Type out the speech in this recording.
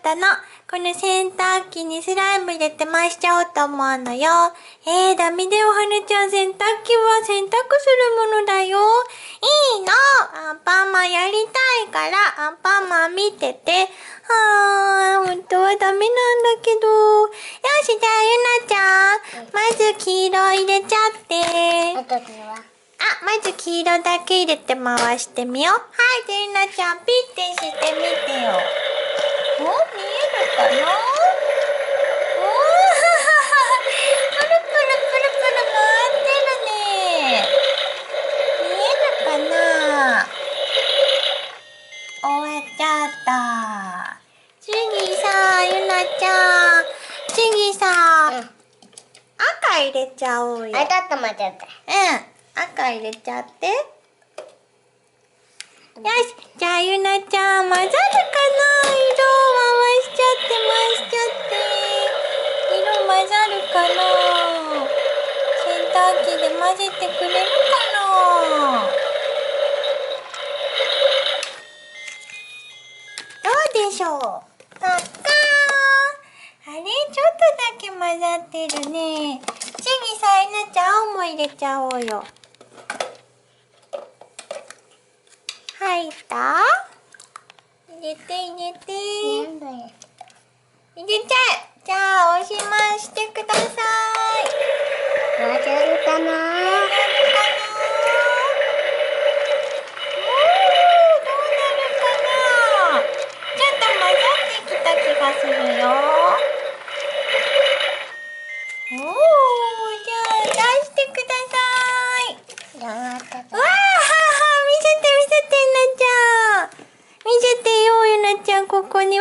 ったの。この洗濯機にスライム入れて回しちゃおうと思うのよ。ダメだよ、はなちゃん。洗濯機は洗濯するものだよ。いいの。アンパンマンやりたいから、アンパンマン見てて。本当はダメなんだけど。よし、じゃあ、ゆなちゃん。まず黄色入れちゃって。まず黄色だけ入れて回してみよう。はい、じゃあゆなちゃん、ピッてしてみてよ。見えるかな？くるくるくるくる回ってるね。見えるかな？終わっちゃった。次さ、ゆなちゃん。次さ、赤入れちゃおうよ。ちょっと待って。赤入れちゃって。よし、じゃあゆなちゃん混ざるかな？色を回しちゃって。色混ざるかな？洗濯機で混ぜてくれるかな？どうでしょう？あれ、ちょっとだけ混ざってるね。次さ、ゆなちゃん青も入れちゃおうよ。入った？入れて。入れちゃえ。じゃあ、押し回してください。混ざるかな？どうなるかな？ちょっと混ざってきた気がするよ。じゃあ、出してください。わー、見せて、ゆなちゃん。見せてよ、ゆなちゃん。ここに。